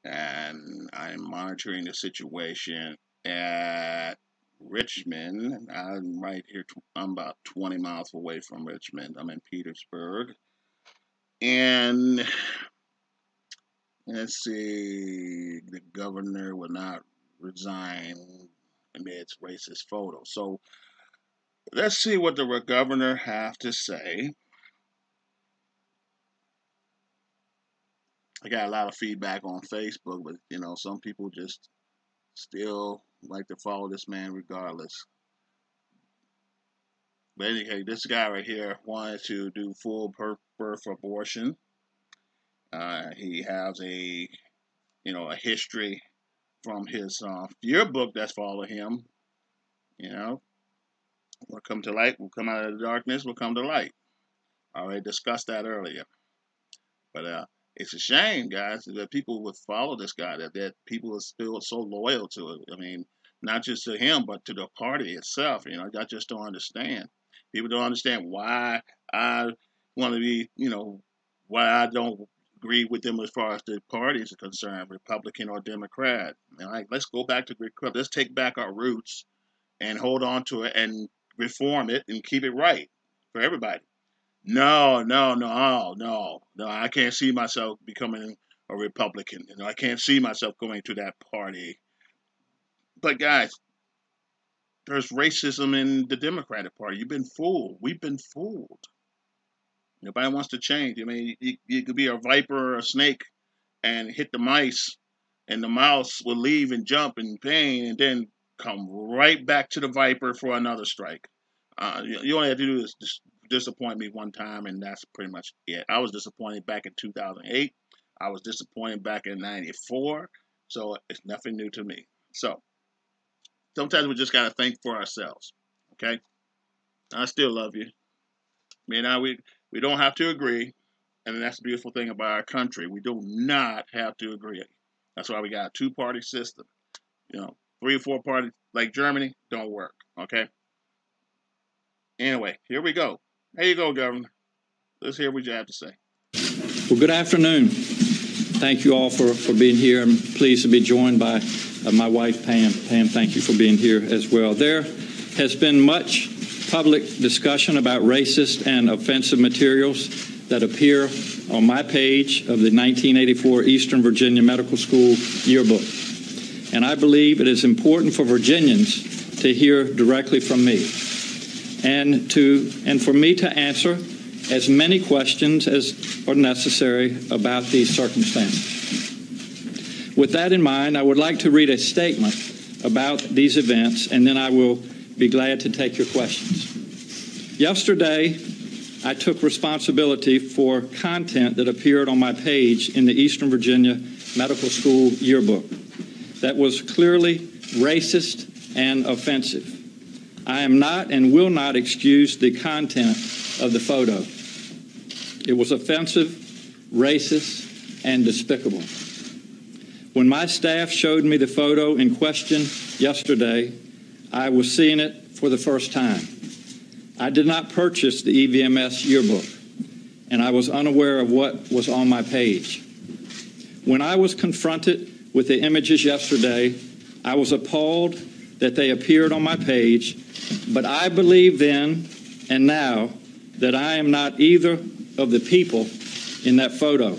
and I'm monitoring the situation at Richmond. I'm right here. I'm about 20 miles away from Richmond. I'm in Petersburg, and let's see, the governor will not resign amidst racist photos. So let's see what the governor have to say. I got a lot of feedback on Facebook, but some people just still like to follow this man regardless. But anyway, this guy right here wanted to do full birth abortion. He has a history from his yearbook that's followed him. You know, we'll come to light. We'll come out of the darkness. We'll come to light. I already discussed that earlier. But it's a shame, guys, that people would follow this guy. That people are still so loyal to it. I mean, not just to him, but to the party itself. I just don't understand. People don't understand why I want to be, why I don't agree with them as far as the parties are concerned, Republican or Democrat. Let's go back to let's take back our roots and hold on to it and reform it and keep it right for everybody. No, no, no, no, no. I can't see myself becoming a Republican. I can't see myself going to that party. But guys, there's racism in the Democratic Party. You've been fooled. We've been fooled. Nobody wants to change. I mean, you could be a viper or a snake and hit the mice, and the mouse will leave and jump in pain, and then come right back to the viper for another strike. You only have to do is disappoint me one time, and that's pretty much it. I was disappointed back in 2008. I was disappointed back in '94. So it's nothing new to me. So sometimes we just got to think for ourselves. Okay? I still love you. We don't have to agree, and that's the beautiful thing about our country. We do not have to agree. That's why we got a two-party system. 3 or 4 parties like Germany don't work. Okay? Anyway, here we go. There you go, Governor. Let's hear what you have to say. Well, good afternoon. Thank you all for being here. I'm pleased to be joined by my wife, Pam. Pam, thank you for being here as well. There has been much public discussion about racist and offensive materials that appear on my page of the 1984 Eastern Virginia Medical School yearbook. And I believe it is important for Virginians to hear directly from me and for me to answer as many questions as are necessary about these circumstances. With that in mind, I would like to read a statement about these events, and then I will be glad to take your questions. Yesterday, I took responsibility for content that appeared on my page in the Eastern Virginia Medical School yearbook that was clearly racist and offensive. I am not and will not excuse the content of the photo. It was offensive, racist, and despicable. When my staff showed me the photo in question yesterday, I was seeing it for the first time. I did not purchase the EVMS yearbook, and I was unaware of what was on my page. When I was confronted with the images yesterday, I was appalled that they appeared on my page, but I believe then and now that I am not either of the people in that photo.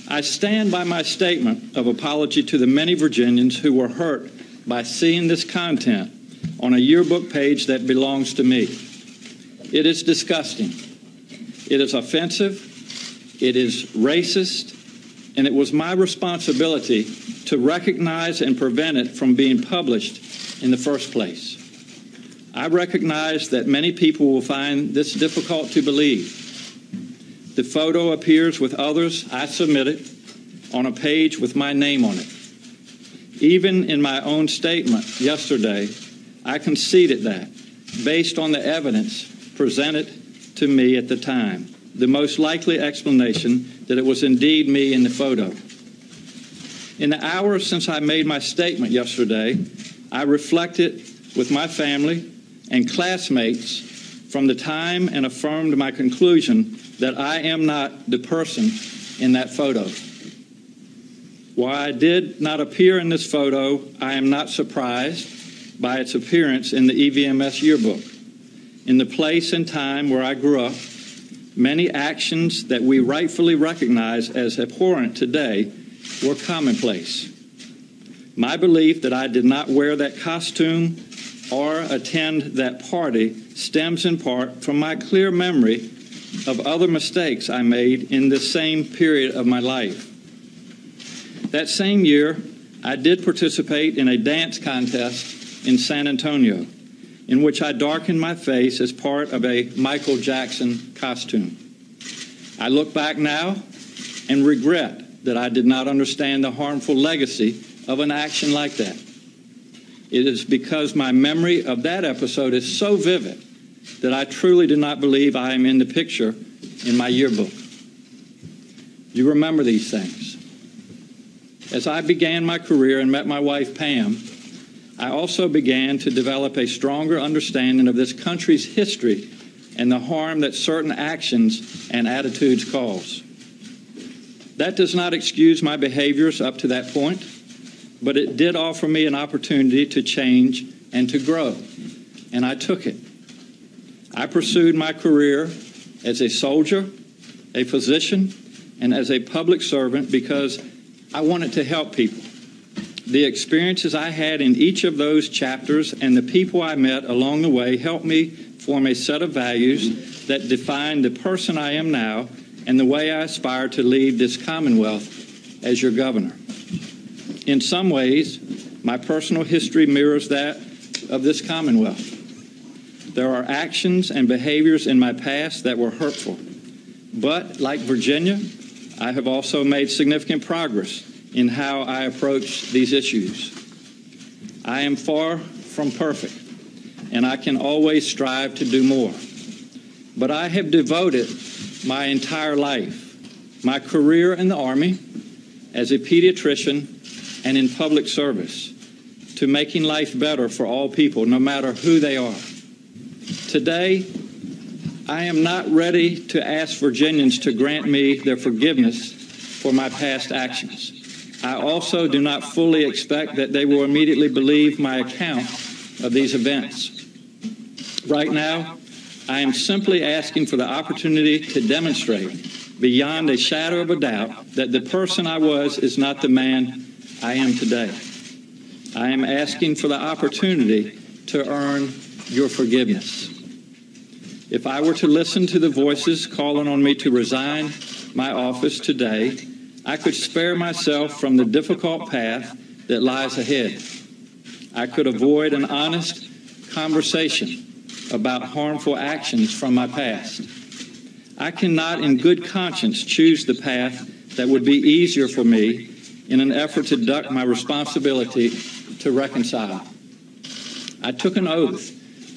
I stand by my statement of apology to the many Virginians who were hurt by seeing this content on a yearbook page that belongs to me. It is disgusting. It is offensive. It is racist. And it was my responsibility to recognize and prevent it from being published in the first place. I recognize that many people will find this difficult to believe. The photo appears with others I submitted on a page with my name on it. Even in my own statement yesterday, I conceded that, based on the evidence presented to me at the time, the most likely explanation that it was indeed me in the photo. In the hours since I made my statement yesterday, I reflected with my family and classmates from the time and affirmed my conclusion that I am not the person in that photo. While I did not appear in this photo, I am not surprised by its appearance in the EVMS yearbook. In the place and time where I grew up, many actions that we rightfully recognize as abhorrent today were commonplace. My belief that I did not wear that costume or attend that party stems in part from my clear memory of other mistakes I made in this same period of my life. That same year, I did participate in a dance contest in San Antonio, in which I darkened my face as part of a Michael Jackson costume. I look back now and regret that I did not understand the harmful legacy of an action like that. It is because my memory of that episode is so vivid that I truly do not believe I am in the picture in my yearbook. You remember these things. As I began my career and met my wife, Pam, I also began to develop a stronger understanding of this country's history and the harm that certain actions and attitudes cause. That does not excuse my behaviors up to that point, but it did offer me an opportunity to change and to grow, and I took it. I pursued my career as a soldier, a physician, and as a public servant because I wanted to help people. The experiences I had in each of those chapters and the people I met along the way helped me form a set of values that define the person I am now and the way I aspire to lead this Commonwealth as your governor. In some ways, my personal history mirrors that of this Commonwealth. There are actions and behaviors in my past that were hurtful. But, like Virginia, I have also made significant progress in how I approach these issues. I am far from perfect, and I can always strive to do more. But I have devoted my entire life, my career in the Army, as a pediatrician, and in public service, to making life better for all people, no matter who they are. Today, I am not ready to ask Virginians to grant me their forgiveness for my past actions. I also do not fully expect that they will immediately believe my account of these events. Right now, I am simply asking for the opportunity to demonstrate beyond a shadow of a doubt that the person I was is not the man I am today. I am asking for the opportunity to earn your forgiveness. If I were to listen to the voices calling on me to resign my office today, I could spare myself from the difficult path that lies ahead. I could avoid an honest conversation about harmful actions from my past. I cannot in good conscience choose the path that would be easier for me in an effort to duck my responsibility to reconcile. I took an oath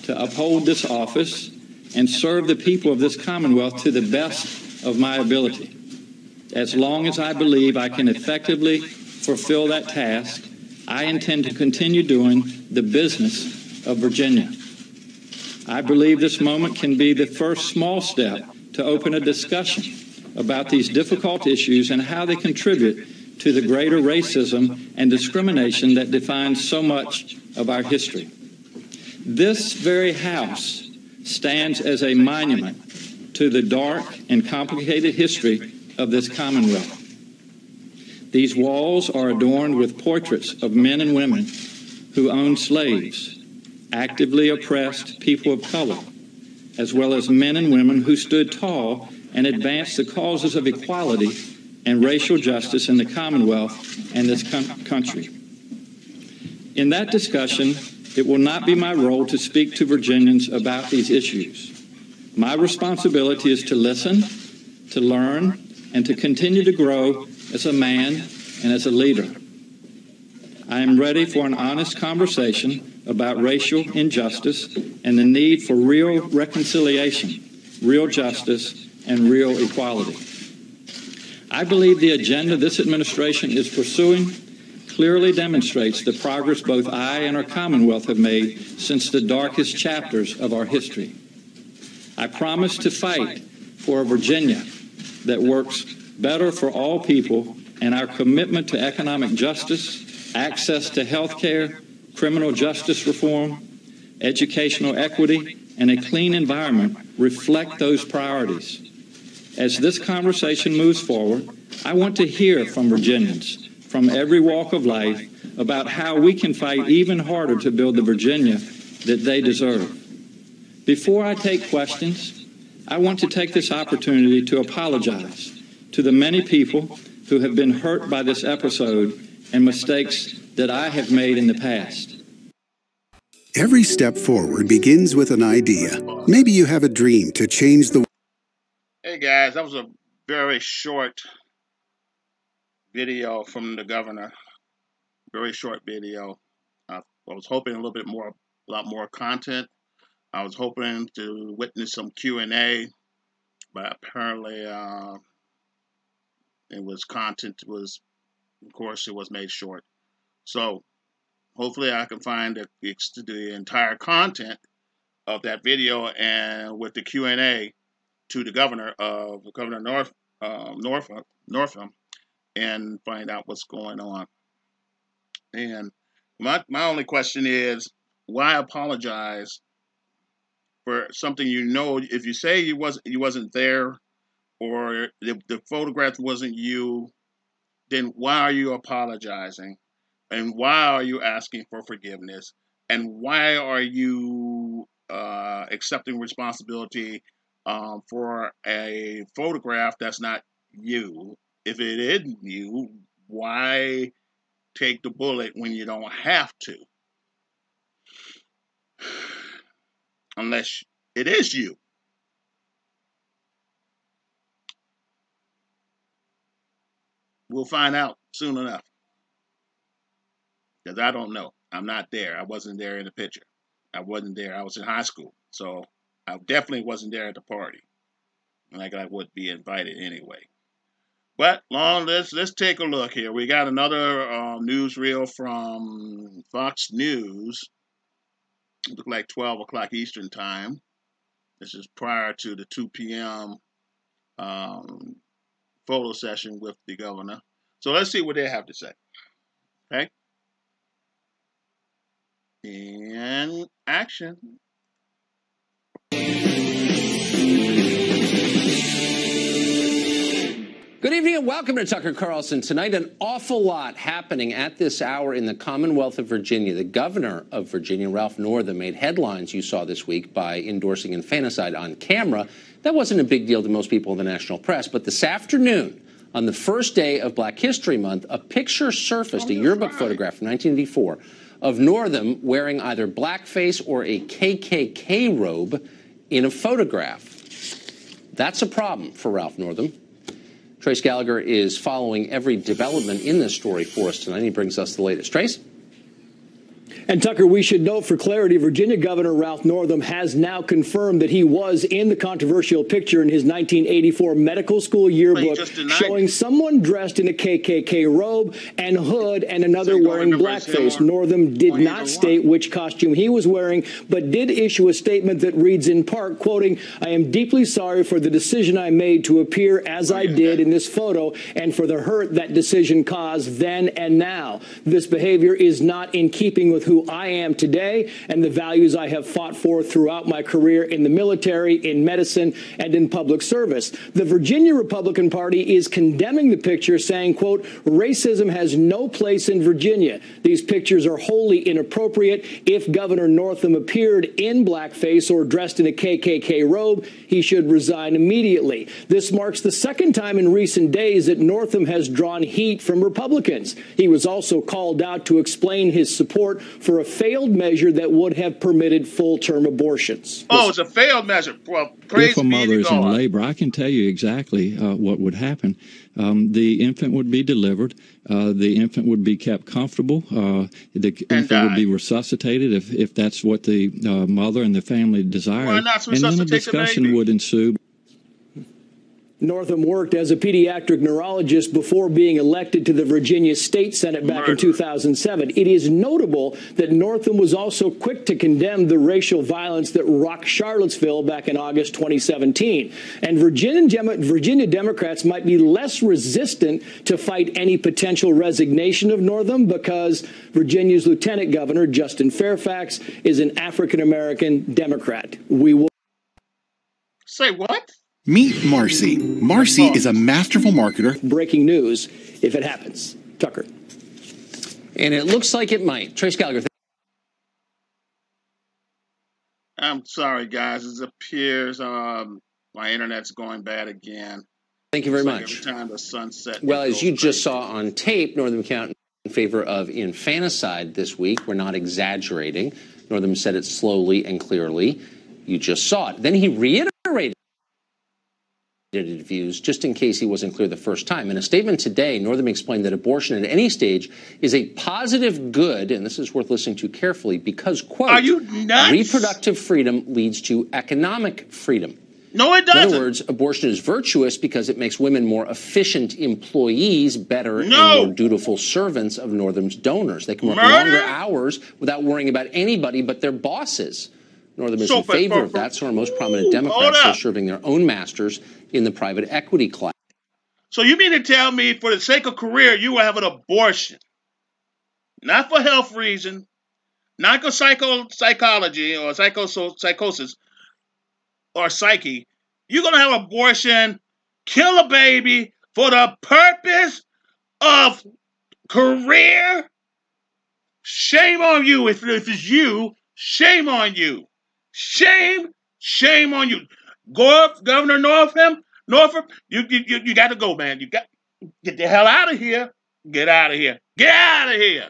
to uphold this office and serve the people of this Commonwealth to the best of my ability. As long as I believe I can effectively fulfill that task, I intend to continue doing the business of Virginia. I believe this moment can be the first small step to open a discussion about these difficult issues and how they contribute to the greater racism and discrimination that defines so much of our history. This very House stands as a monument to the dark and complicated history of this Commonwealth. These walls are adorned with portraits of men and women who owned slaves, actively oppressed people of color, as well as men and women who stood tall and advanced the causes of equality and racial justice in the Commonwealth and this country. In that discussion, it will not be my role to speak to Virginians about these issues. My responsibility is to listen, to learn, and to continue to grow as a man and as a leader. I am ready for an honest conversation about racial injustice and the need for real reconciliation, real justice, and real equality. I believe the agenda this administration is pursuing clearly demonstrates the progress both I and our Commonwealth have made since the darkest chapters of our history. I promise to fight for a Virginia that works better for all people and our commitment to economic justice, access to health care, criminal justice reform, educational equity, and a clean environment reflect those priorities. As this conversation moves forward, I want to hear from Virginians from every walk of life about how we can fight even harder to build the Virginia that they deserve. Before I take questions, I want to take this opportunity to apologize to the many people who have been hurt by this episode and mistakes that I have made in the past. Every step forward begins with an idea. Maybe you have a dream to change the... Hey guys, that was a very short video from the governor. Very short video. I was hoping a lot more content. I was hoping to witness some Q&A, but apparently of course, it was made short. So hopefully I can find the entire content of that video and with the Q&A to the Governor Northam, and find out what's going on. And my only question is, why apologize for something you know? If you say you wasn't there, or the photograph wasn't you, then why are you apologizing? And why are you asking for forgiveness? And why are you accepting responsibility for a photograph that's not you? If it isn't you, why take the bullet when you don't have to? Unless it is you. We'll find out soon enough. Because I don't know. I'm not there. I wasn't there in the picture. I wasn't there. I was in high school. So I definitely wasn't there at the party. Like I would be invited anyway. But let's take a look here. We got another newsreel from Fox News. It looked like 12 o'clock Eastern time. This is prior to the 2 p.m. Photo session with the governor. So let's see what they have to say. Okay? In action. Good evening and welcome to Tucker Carlson. Tonight, an awful lot happening at this hour in the Commonwealth of Virginia. The governor of Virginia, Ralph Northam, made headlines you saw this week by endorsing infanticide on camera. That wasn't a big deal to most people in the national press. But this afternoon, on the first day of Black History Month, a picture surfaced, a yearbook photograph from 1984, of Northam wearing either blackface or a KKK robe in a photograph. That's a problem for Ralph Northam. Trace Gallagher is following every development in this story for us tonight. He brings us the latest. Trace? And Tucker, we should note for clarity, Virginia Governor Ralph Northam has now confirmed that he was in the controversial picture in his 1984 medical school yearbook showing someone dressed in a KKK robe and hood and another wearing blackface. Northam did not state which costume he was wearing, but did issue a statement that reads in part, quoting, "I am deeply sorry for the decision I made to appear as I did in this photo and for the hurt that decision caused then and now. This behavior is not in keeping with who I am today and the values I have fought for throughout my career in the military, in medicine, and in public service." The Virginia Republican Party is condemning the picture, saying, quote, "Racism has no place in Virginia. These pictures are wholly inappropriate. If Governor Northam appeared in blackface or dressed in a KKK robe, he should resign immediately." This marks the second time in recent days that Northam has drawn heat from Republicans. He was also called out to explain his support for a failed measure that would have permitted full-term abortions. Oh, it's a failed measure. Well, praise if a mother is in labor, I can tell you exactly what would happen. The infant would be delivered. The infant would be kept comfortable. The infant would be resuscitated if that's what the mother and the family desired. Why not and then a discussion would ensue. Northam worked as a pediatric neurologist before being elected to the Virginia State Senate back in 2007. It is notable that Northam was also quick to condemn the racial violence that rocked Charlottesville back in August 2017. And Virginia Democrats might be less resistant to fight any potential resignation of Northam because Virginia's Lieutenant Governor, Justin Fairfax, is an African-American Democrat. We will say what? Meet Marcy. Marcy is a masterful marketer. Breaking news, if it happens. Tucker. And it looks like it might. Trace Gallagher. I'm sorry, guys. It appears my internet's going bad again. Thank you very much. Every time the sun sets. Well, as you just saw on tape, Northam counted in favor of infanticide this week. We're not exaggerating. Northam said it slowly and clearly. You just saw it. Then he reiterated views, just in case he wasn't clear the first time. In a statement today, Northam explained that abortion at any stage is a positive good, and this is worth listening to carefully, because, quote, are you nuts? Reproductive freedom leads to economic freedom. No, it doesn't. In other words, abortion is virtuous because it makes women more efficient employees, better and more dutiful servants of Northam's donors. They can work longer hours without worrying about anybody but their bosses. Northam is in favor of that, so are most prominent Democrats who are serving their own masters in the private equity class. So you mean to tell me, for the sake of career, you will have an abortion? Not for health reason, not for psychology or psychosis or psyche. You're going to have an abortion, kill a baby for the purpose of career? Shame on you. If it's you, shame on you. Shame on you. Go up, Governor Northam, you got to go, man. You got get the hell out of here. Get out of here. Get out of here.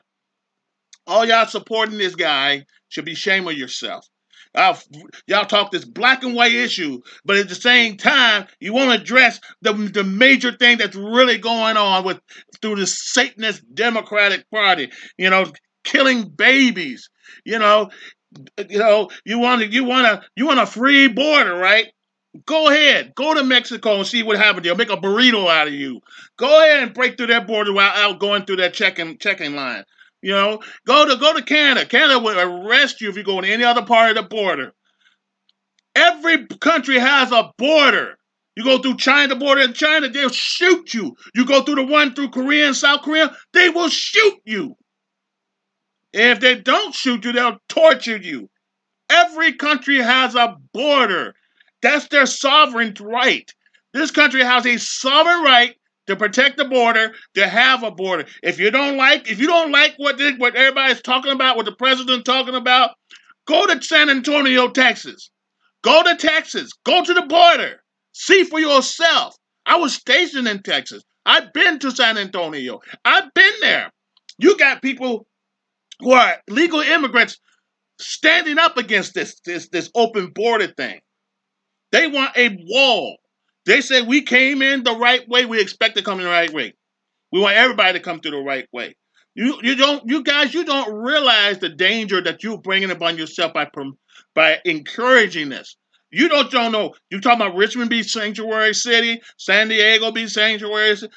All y'all supporting this guy should be ashamed of yourself. Y'all talk this black and white issue, but at the same time, you want to address the major thing that's really going on through the Satanist Democratic Party. You know, killing babies. You want a free border, right? Go ahead. Go to Mexico and see what happens. They'll make a burrito out of you. Go ahead and break through that border without going through that checking line. You know, go to Canada. Canada will arrest you if you go to any other part of the border. Every country has a border. You go through China, the border in China, they'll shoot you. You go through the one through Korea and South Korea, they will shoot you. And if they don't shoot you, they'll torture you. Every country has a border. That's their sovereign right. This country has a sovereign right to protect the border, to have a border. If you don't like what everybody's talking about, what the president's talking about, go to San Antonio, Texas. Go to Texas. Go to the border. See for yourself. I was stationed in Texas. I've been to San Antonio. I've been there. You got people who are legal immigrants standing up against this open border thing. They want a wall. They say we came in the right way. We expect to come in the right way. We want everybody to come through the right way. You guys don't realize the danger that you're bringing upon yourself by encouraging this. You don't know. You talking about Richmond be sanctuary city, San Diego be sanctuary city.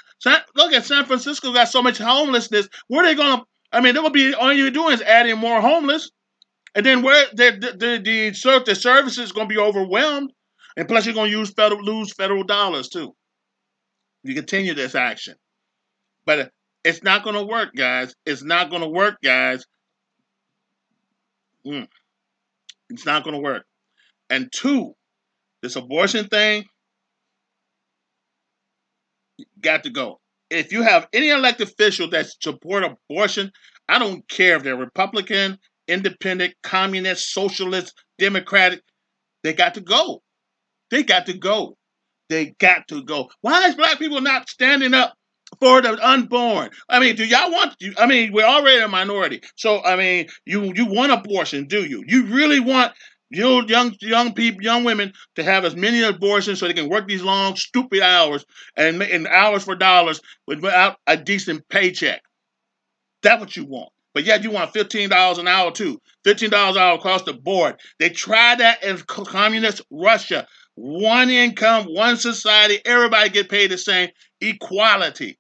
Look at San Francisco got so much homelessness. Where are they gonna? I mean, they're gonna be all you're doing is adding more homeless, and then where the services is gonna be overwhelmed. And plus, you're going to lose federal dollars, too. You continue this action. But it's not going to work, guys. It's not going to work, guys. It's not going to work. And two, this abortion thing, got to go. If you have any elected official that support abortion, I don't care if they're Republican, Independent, Communist, Socialist, Democratic, they got to go. They got to go. They got to go. Why is black people not standing up for the unborn? I mean, do y'all want? I mean, we're already a minority. So, I mean, you want abortion, do you? You really want young people, young women to have as many abortions so they can work these long, stupid hours and hours for dollars without a decent paycheck? That's what you want. But yet you want $15 an hour, too. $15 an hour across the board. They tried that in communist Russia. One income, one society, everybody get paid the same. Equality.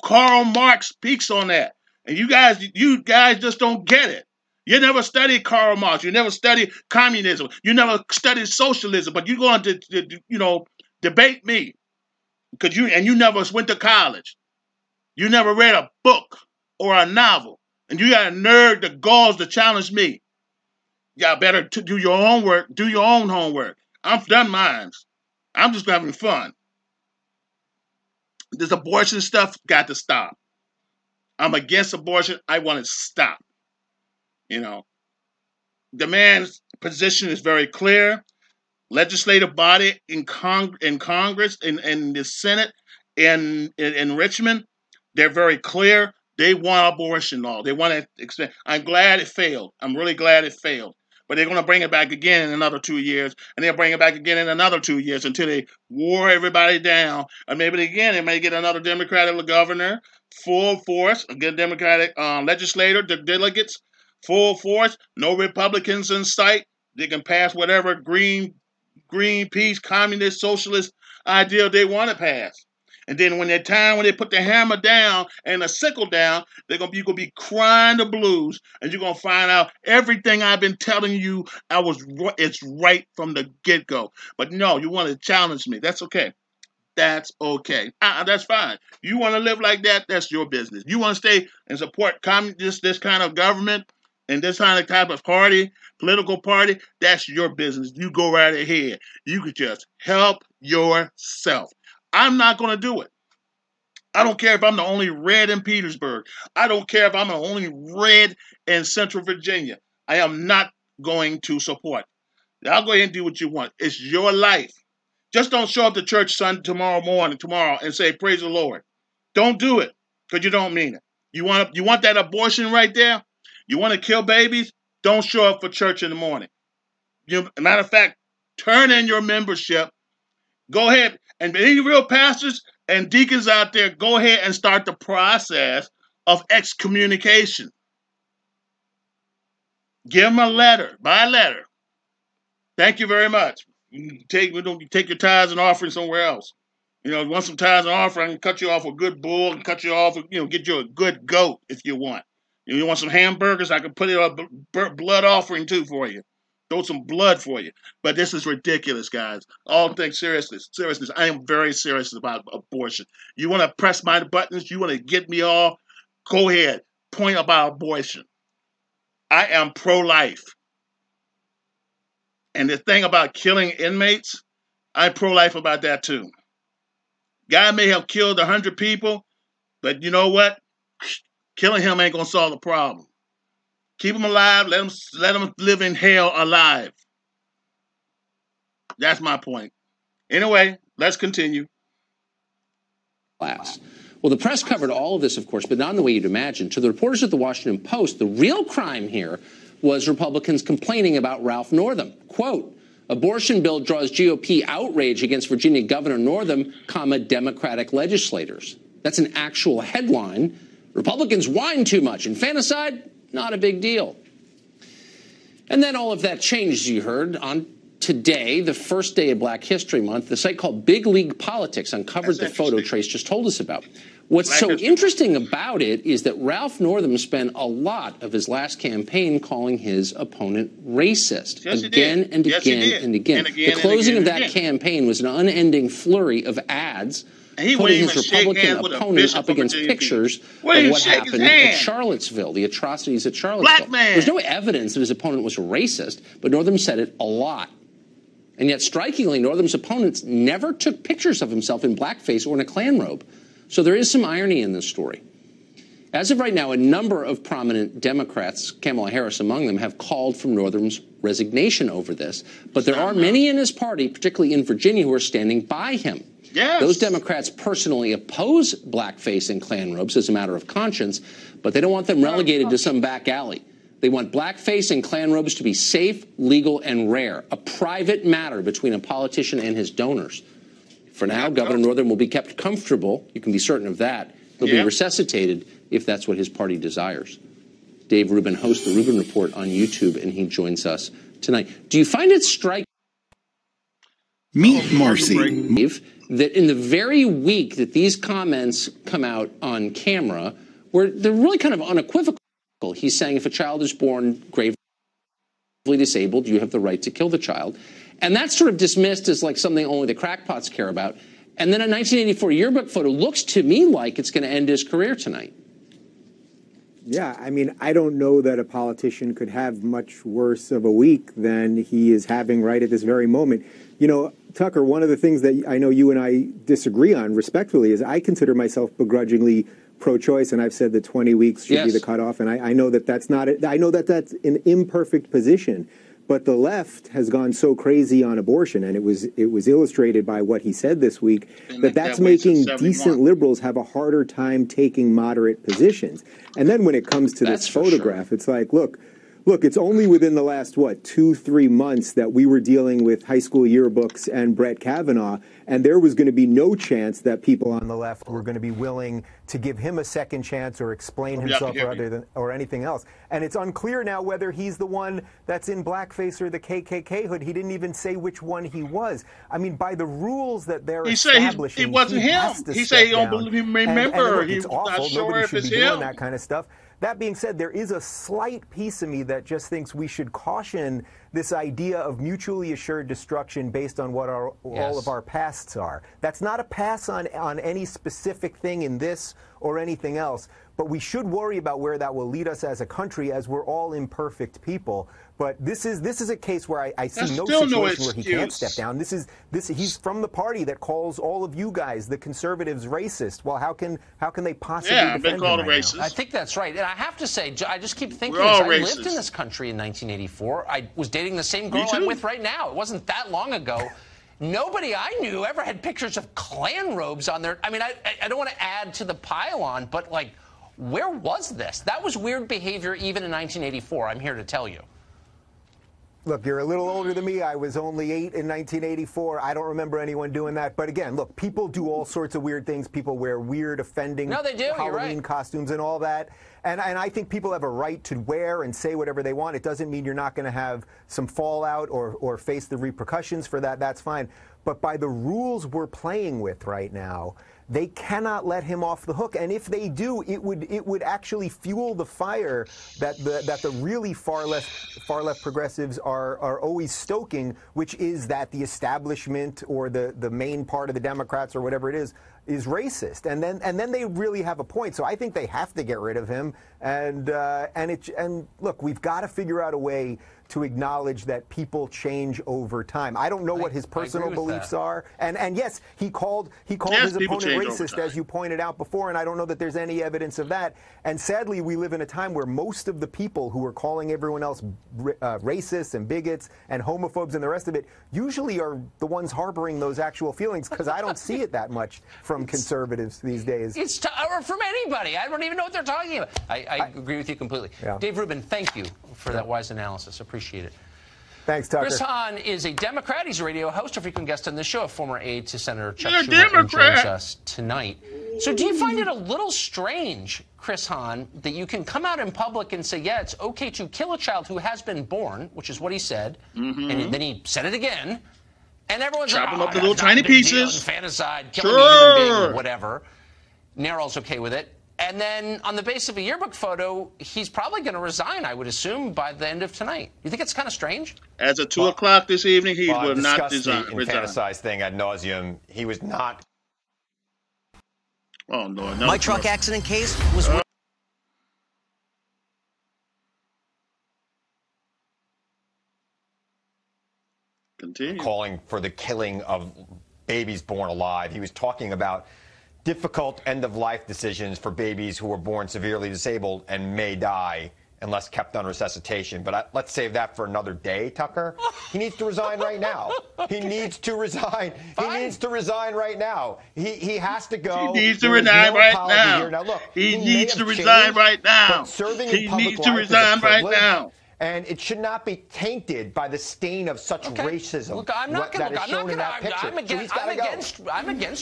Karl Marx speaks on that. And you guys just don't get it. You never studied Karl Marx. You never studied communism. You never studied socialism. But you're going to debate me because you never went to college. You never read a book or a novel, and you got a nerd that galls to challenge me. Y'all better do your homework. Do your own homework. I've done mine. I'm just having fun. This abortion stuff got to stop. I'm against abortion. I want it to stop. The man's position is very clear. Legislative body in Congress, in the Senate, in Richmond, they're very clear. They want abortion law. They want to extend. I'm glad it failed. I'm really glad it failed. But they're going to bring it back again in another 2 years, and they'll bring it back again in another 2 years until they wore everybody down. And maybe again, they may get another Democratic governor, full force, a good Democratic legislator, the delegates, full force, no Republicans in sight. They can pass whatever Greenpeace, communist, socialist idea they want to pass. And then when they put the hammer down and the sickle down, you're going to be crying the blues, and you're going to find out everything I've been telling you it's right from the get-go. But no, you want to challenge me. That's okay. That's okay. That's fine. You want to live like that, that's your business. You want to stay and support this kind of government and this kind of type of party, political party, that's your business. You go right ahead. You could just help yourself. I'm not going to do it. I don't care if I'm the only red in Petersburg. I don't care if I'm the only red in Central Virginia. I am not going to support. I'll go ahead and do what you want. It's your life. Just don't show up to church tomorrow and say, praise the Lord. Don't do it because you don't mean it. You want that abortion right there? You want to kill babies? Don't show up for church in the morning. Matter of fact, turn in your membership. Go ahead. And any real pastors and deacons out there, go ahead and start the process of excommunication. Give them a letter. Buy a letter. Thank you very much. You take your tithes and offerings somewhere else. You want some tithes and offering, I can cut you off a good bull and cut you off, get you a good goat if you want. You want some hamburgers, I can put it on a blood offering too for you. Throw some blood for you. But this is ridiculous, guys. All things seriousness. I am very serious about abortion. You want to press my buttons? You want to get me all? Go ahead. Point about abortion. I am pro-life. And the thing about killing inmates, I'm pro-life about that too. Guy may have killed 100 people, but you know what? Killing him ain't going to solve the problem. Keep them alive. Let them live in hell alive. That's my point. Anyway, let's continue. Well, the press covered all of this, of course, but not in the way you'd imagine. To the reporters at the Washington Post, the real crime here was Republicans complaining about Ralph Northam. Quote, abortion bill draws GOP outrage against Virginia Governor Northam, Democratic legislators. That's an actual headline. Republicans whine too much. Infanticide, not a big deal. And then all of that changed, you heard, on today, the first day of Black History Month. The site called Big League Politics uncovered the photo Trace just told us about. What's so interesting about it is that Ralph Northam spent a lot of his last campaign calling his opponent racist. Yes, again and yes, again and again. The closing of that campaign was an unending flurry of ads putting his Republican opponent up against pictures of what happened at Charlottesville, the atrocities at Charlottesville. There's no evidence that his opponent was racist, but Northam said it a lot. And yet, strikingly, Northam's opponents never took pictures of himself in blackface or in a Klan robe. So there is some irony in this story. As of right now, a number of prominent Democrats, Kamala Harris among them, have called for Northam's resignation over this. But there are many in his party, particularly in Virginia, who are standing by him. Yes. Those Democrats personally oppose blackface and Klan robes as a matter of conscience, but they don't want them relegated to some back alley. They want blackface and Klan robes to be safe, legal, and rare, a private matter between a politician and his donors. For now, Governor Northam will be kept comfortable. You can be certain of that. He'll be resuscitated if that's what his party desires. Dave Rubin hosts the Rubin Report on YouTube, and he joins us tonight. Do you find it striking? Meet Marcy. That in the very week that these comments come out on camera, where they're really kind of unequivocal, he's saying if a child is born gravely disabled, you have the right to kill the child. And that's sort of dismissed as like something only the crackpots care about. And then a 1984 yearbook photo looks to me like it's going to end his career tonight. Yeah, I mean, I don't know that a politician could have much worse of a week than he is having right at this very moment. You know, Tucker, one of the things that I know you and I disagree on respectfully is I consider myself begrudgingly pro-choice, and I've said that 20 weeks should be the cutoff, and I know that that's not I know that that's an imperfect position. But the left has gone so crazy on abortion, and it was illustrated by what he said this week, that's making decent liberals have a harder time taking moderate positions. And then when it comes to this photograph, it's like, look, it's only within the last, 2-3 months that we were dealing with high school yearbooks and Brett Kavanaugh, and there was going to be no chance that people on the left were going to be willing to give him a second chance or explain himself or anything else. And it's unclear now whether he's the one that's in blackface or the KKK hood. He didn't even say which one he was. I mean, by the rules that they're establishing, it wasn't him. He said he don't believe him. Remember, he's not sure if it's him. That kind of stuff. That being said, there is a slight piece of me that just thinks we should caution this idea of mutually assured destruction based on what all of our pasts are. That's not a pass on any specific thing in this or anything else, but we should worry about where that will lead us as a country, as we're all imperfect people. But this is a case where I see no situation where he can't step down. He's from the party that calls all of you guys, the conservatives, racist. Well, how can they possibly defend him right racist. I think that's right. And I have to say, I just keep thinking this. I lived in this country in 1984. I was dating the same girl I'm with right now. It wasn't that long ago. Nobody I knew ever had pictures of Klan robes on their. I mean, I don't want to add to the pile-on, but, like, where was this? That was weird behavior even in 1984, I'm here to tell you. Look, you're a little older than me. I was only 8 in 1984. I don't remember anyone doing that. But again, look, people do all sorts of weird things. People wear weird, offending Halloween costumes and all that. And I think people have a right to wear and say whatever they want. It doesn't mean you're not going to have some fallout or face the repercussions for that. That's fine. But by the rules we're playing with right now, they cannot let him off the hook, and if they do, it would actually fuel the fire that the really far left progressives are always stoking, which is that the establishment or the main part of the Democrats or whatever it is racist, and then they really have a point. So I think they have to get rid of him, and look, we've got to figure out a way to acknowledge that people change over time. I don't know what his personal beliefs are, and yes, he called his opponent racist, as you pointed out before, and I don't know that there's any evidence of that. And sadly, we live in a time where most of the people who are calling everyone else racists and bigots and homophobes and the rest of it usually are the ones harboring those actual feelings, because I don't see it that much from conservatives these days. Or from anybody. I don't even know what they're talking about. I agree with you completely. Yeah. Dave Rubin, thank you for that wise analysis. Appreciate it. Thanks, Tucker. Chris Hahn is a Democrat. He's a radio host, a frequent guest on this show, a former aide to Senator Chuck Schumer, and joins us tonight. So do you find it a little strange, Chris Hahn, that you can come out in public and say, yeah, it's okay to kill a child who has been born, which is what he said, and then he said it again, and everyone's chop like, them up to little tiny pieces, infanticide, killing a human being, or whatever. Narrow's okay with it. And then on the basis of a yearbook photo, he's probably going to resign, I would assume, by the end of tonight. You think it's kind of strange? As of 2 o'clock this evening, he will not resign. The infanticide thing ad nauseum. He was not. Oh, no. My truck accident case was... Continue. Calling for the killing of babies born alive. He was talking about difficult end-of-life decisions for babies who were born severely disabled and may die unless kept on resuscitation. But let's save that for another day, Tucker. He needs to resign right now. He needs to resign. He needs to resign right now. He has to go. He needs to resign right now. Now, look, he needs to resign right now. He needs to resign right now. And it should not be tainted by the stain of such racism. Look, I'm against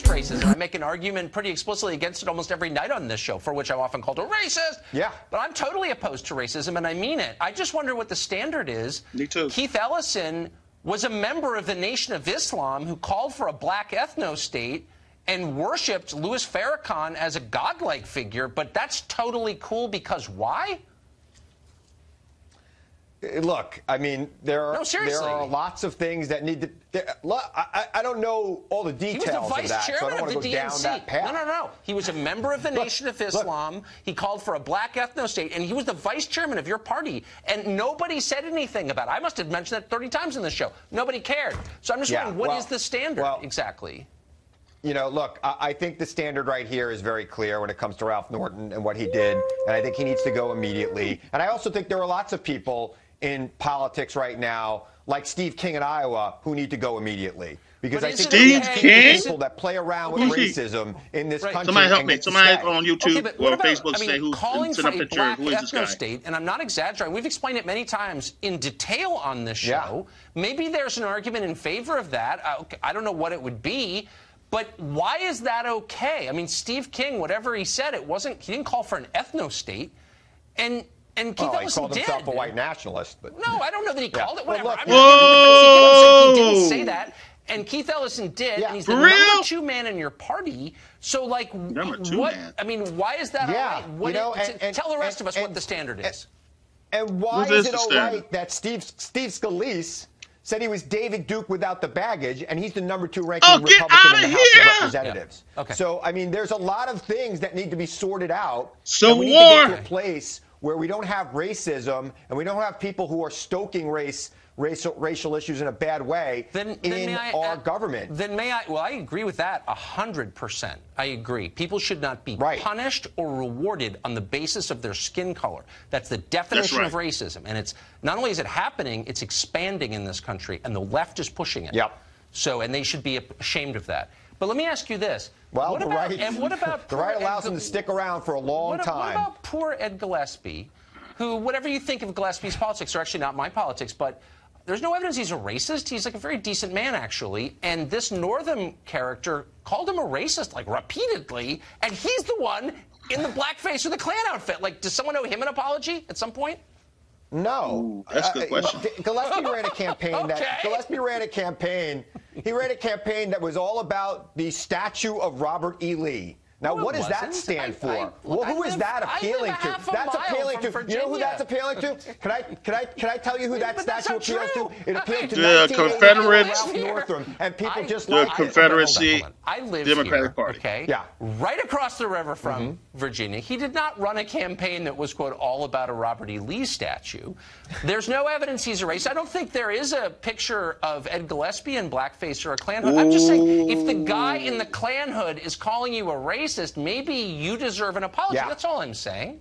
racism. I make an argument pretty explicitly against it almost every night on this show, for which I'm often called a racist. Yeah. But I'm totally opposed to racism, and I mean it. I just wonder what the standard is. Me too. Keith Ellison was a member of the Nation of Islam who called for a black ethno-state and worshipped Louis Farrakhan as a godlike figure, but that's totally cool because why? Look, I mean, there are lots of things that need to. I don't know all the details of that, so I don't want to go down that path. No. He was a member of the Nation of Islam. He called for a black ethno-state, and he was the vice chairman of your party. And nobody said anything about it. I must have mentioned that 30 times in the show. Nobody cared. So I'm just wondering, what is the standard exactly? You know, look, I think the standard right here is very clear when it comes to Ralph Northam and what he did, and I think he needs to go immediately. And I also think there are lots of people in politics right now, like Steve King in Iowa, who need to go immediately. Because I think Steve King, people that play around with racism in this country. Somebody help me. Somebody on YouTube or Facebook say who's send a picture. Who is this guy? State, and I'm not exaggerating. We've explained it many times in detail on this show. Yeah. Maybe there's an argument in favor of that. I don't know what it would be. But why is that okay? I mean, Steve King, whatever he said, he didn't call for an ethno-state. And Keith Ellison called himself a white nationalist. But no, I don't know that he called it. Whatever. Look, he didn't say that. And Keith Ellison did, and he's the number 2 man in your party. So, like, what? Man. I mean, why is that all right? What tell the rest of us what the standard is. And why is it all right that Steve Scalise said he was David Duke without the baggage, and he's the number 2 ranking Republican in the House of Representatives. Yeah. Okay. So, I mean, there's a lot of things that need to be sorted out. So we need to get to a place where we don't have racism and we don't have people who are stoking racial issues in a bad way in our government. Well, I agree with that 100%. I agree. People should not be punished or rewarded on the basis of their skin color. That's the definition of racism. And it's not only is it happening, it's expanding in this country, and the left is pushing it. Yep. So, and they should be ashamed of that. But let me ask you this. Well, the right allows him to stick around for a long time. What about poor Ed Gillespie, who, whatever you think of Gillespie's politics, are actually not my politics, but there's no evidence he's a racist. He's like a very decent man, actually. And this Northam character called him a racist, like, repeatedly. And he's the one in the blackface or the Klan outfit. Like, does someone owe him an apology at some point? No. That's a good question. Gillespie ran a campaign He ran a campaign that was all about the statue of Robert E. Lee. Now, what does that stand for? Who is that appealing to? That's appealing to. You know who that's appealing to? Can I tell you who that statue appeals to? It appealed to the Confederate Ralph Northam and people just the like Confederacy I live Democratic Party. Okay. Yeah. Right across the river from Virginia. He did not run a campaign that was, quote, all about a Robert E. Lee statue. There's no evidence he's a racist. I don't think there is a picture of Ed Gillespie in blackface or a Klan hood. I'm just saying, if the guy in the Klan hood is calling you a racist, maybe you deserve an apology. Yeah. That's all I'm saying.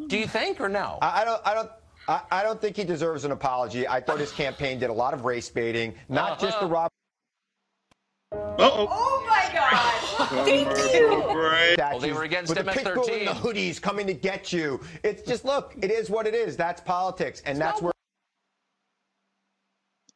Do you think or no? I don't think he deserves an apology. I thought his campaign did a lot of race baiting, not just the Robert. Oh my God! Thank you. Well, they were against him at 13. With the pitbull and the hoodies coming to get you. It's just, look, it is what it is. That's politics, and that's where.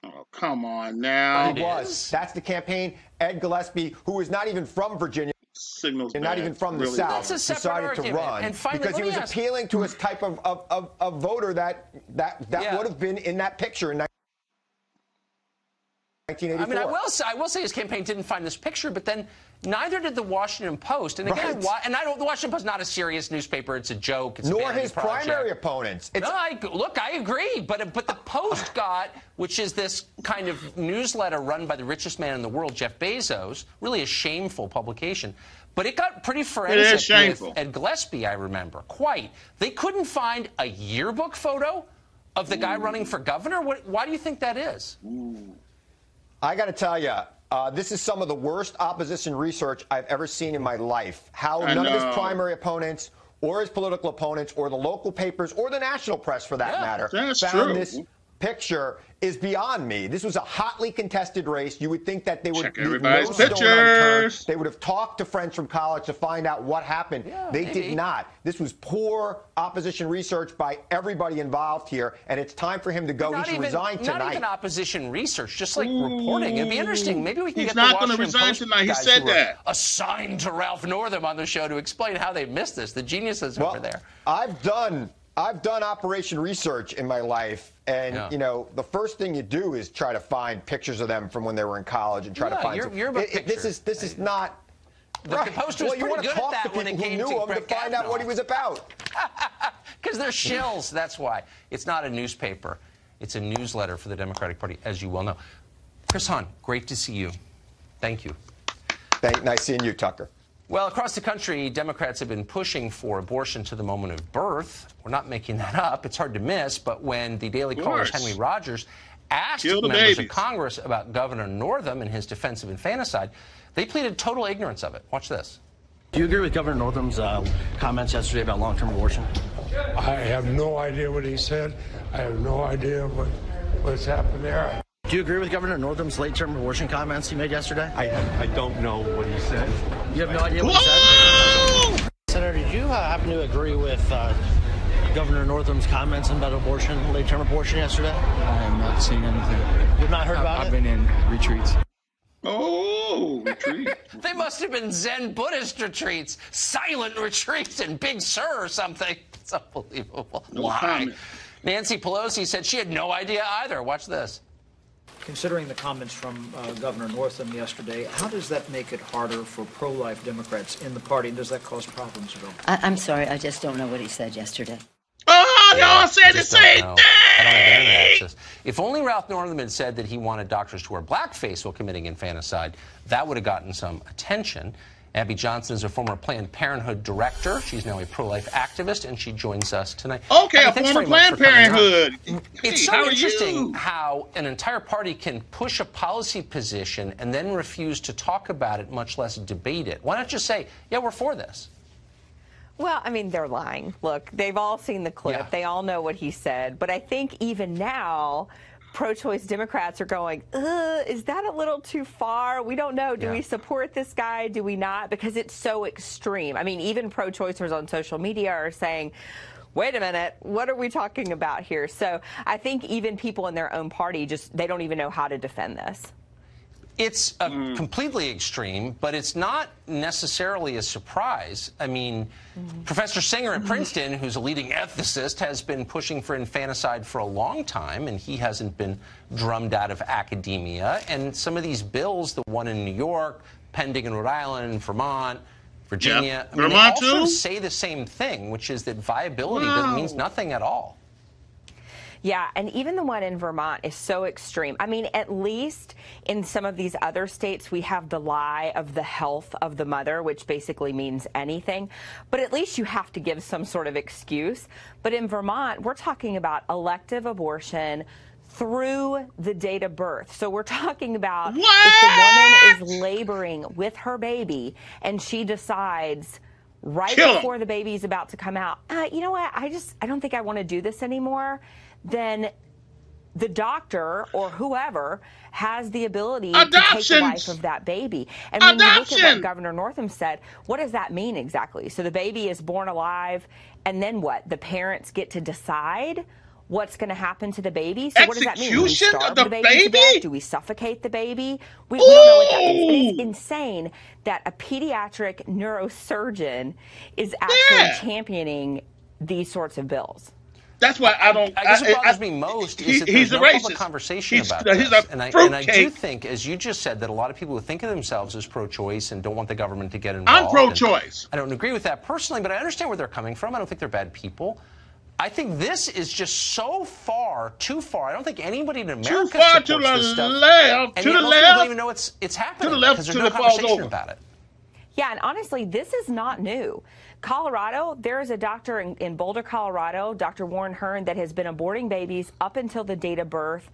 Oh, come on now. He was. That's the campaign. Ed Gillespie, who is not even from Virginia. Signals and not even from the South, decided to run because he was appealing to a type of voter that would have been in that picture in 1984. I mean, I will say his campaign didn't find this picture, but then neither did the Washington Post. And again, the Washington Post is not a serious newspaper; it's a joke. It's nor his primary opponents. I agree, but the Post got, which is this kind of newsletter run by the richest man in the world, Jeff Bezos, really a shameful publication. But it got pretty forensic with Ed Gillespie, I remember. Quite. They couldn't find a yearbook photo of the guy running for governor. Why do you think that is? I got to tell you, this is some of the worst opposition research I've ever seen in my life. How none of his primary opponents or his political opponents or the local papers or the national press, for that matter, found this picture is beyond me. This was a hotly contested race. You would think that they would leave no stone unturned. They would have talked to friends from college to find out what happened. Yeah, they did not. This was poor opposition research by everybody involved here, and it's time for him to go. He should resign tonight. Not even opposition research, just like reporting. It'd be interesting. Maybe we can get the Washington Post. He's not going to resign tonight. He said that. Assigned to Ralph Northam on the show to explain how they missed this. The geniuses over there. I've done I've done operation research in my life, and you know, the first thing you do is try to find pictures of them from when they were in college and try to find. This is not. The Post was pretty good at that when it came to him to find out what he was about. Because they're shills. That's why. It's not a newspaper. It's a newsletter for the Democratic Party, as you well know. Chris Hahn, great to see you. Thank you. Nice seeing you, Tucker. Well, across the country, Democrats have been pushing for abortion to the moment of birth. We're not making that up. It's hard to miss. But when the Daily Caller's Henry Rogers asked members of Congress about Governor Northam and his defense of infanticide, they pleaded total ignorance of it. Watch this. Do you agree with Governor Northam's comments yesterday about long-term abortion? I have no idea what he said. I have no idea what's happened there. Do you agree with Governor Northam's late-term abortion comments he made yesterday? I don't know what he said. You have no idea what he said? Senator, did you happen to agree with Governor Northam's comments about abortion, late-term abortion yesterday? I have not seen anything. You've not heard about it? I've been in retreats. Oh, retreat. They must have been Zen Buddhist retreats, silent retreats in Big Sur or something. It's unbelievable. No Why? comment. Nancy Pelosi said she had no idea either. Watch this. Considering the comments from Governor Northam yesterday, how does that make it harder for pro-life Democrats in the party, and does that cause problems at all? I'm sorry, I just don't know what he said yesterday. Oh, y'all said the same thing! I don't have internet access. If only Ralph Northam had said that he wanted doctors to wear blackface while committing infanticide, that would have gotten some attention. Abby Johnson is a former Planned Parenthood director. She's now a pro-life activist, and she joins us tonight. Okay, Abby, a former Planned Parenthood. It's so interesting how an entire party can push a policy position and then refuse to talk about it, much less debate it. Why not just say, yeah, we're for this? Well, I mean, they're lying. Look, they've all seen the clip. Yeah. They all know what he said. But I think even now, pro-choice Democrats are going, is that a little too far? We don't know. Do we support this guy? Do we not? Because it's so extreme. I mean, even pro-choicers on social media are saying, wait a minute, what are we talking about here? So I think even people in their own party they don't even know how to defend this. It's completely extreme, but it's not necessarily a surprise. I mean, Professor Singer at Princeton, who's a leading ethicist, has been pushing for infanticide for a long time, and he hasn't been drummed out of academia. And some of these bills, the one in New York, pending in Rhode Island, Vermont, Virginia, I mean, Vermont they also say the same thing, which is that viability means nothing at all. Yeah, and even the one in Vermont is so extreme. I mean, at least in some of these other states, we have the lie of the health of the mother, which basically means anything. But at least you have to give some sort of excuse. But in Vermont, we're talking about elective abortion through the date of birth. So we're talking about if the woman is laboring with her baby and she decides right before the baby's about to come out, you know what, I don't think I want to do this anymore, then the doctor or whoever has the ability to take the life of that baby. And when you look at what Governor Northam said, what does that mean exactly? So the baby is born alive, and then what? The parents get to decide what's going to happen to the baby? So what does that mean? Do we starve the baby to death? Do we suffocate the baby? We don't know what that means. And it's insane that a pediatric neurosurgeon is actually championing these sorts of bills. That's why I don't. I guess what bothers me most is that there's no public conversation about this. And I do think, as you just said, that a lot of people who think of themselves as pro-choice and don't want the government to get involved. I'm pro-choice. I don't agree with that personally, but I understand where they're coming from. I don't think they're bad people. I think this is just so far, too far. I don't think anybody in America supports this stuff. Left, and to the most left. people don't even know it's happening. To the left, because there's no conversation about it. Yeah, and honestly, this is not new. Colorado, there is a doctor in Boulder, Colorado, Dr. Warren Hearn, that has been aborting babies up until the date of birth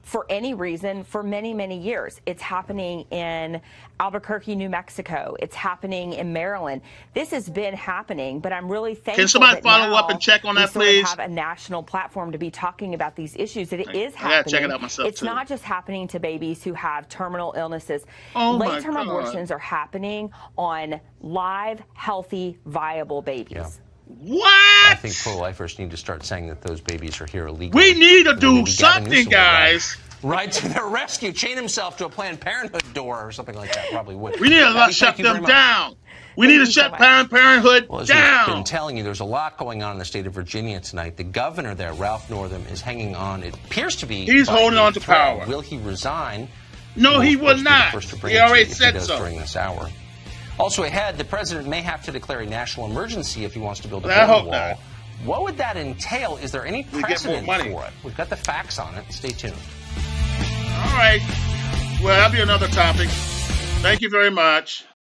for any reason for many, many years. It's happening in Albuquerque, New Mexico. It's happening in Maryland. This has been happening, but I'm really thankful Can somebody that follow up and check on that, please? We have a national platform to be talking about these issues, that it is happening. I gotta check it out myself, it's too. not just happening to babies who have terminal illnesses. Oh, late-term abortions are happening on live, healthy, viable babies. Yeah. What? I think pro-lifers need to start saying that those babies are here illegally. We need to do something, guys. Right to their rescue. Chain himself to a Planned Parenthood door or something like that. Probably would. We need to shut them down. We need to shut Planned Parenthood well, as down. We've been telling you, there's a lot going on in the state of Virginia tonight. The governor there, Ralph Northam, is hanging on. It appears to be. He's holding on to power. Will he resign? No, he will not. He already said so. During this hour. Also ahead, the president may have to declare a national emergency if he wants to build a border wall. Not. What would that entail? Is there any precedent for it? We've got the facts on it. Stay tuned. All right. Well, that'll be another topic. Thank you very much.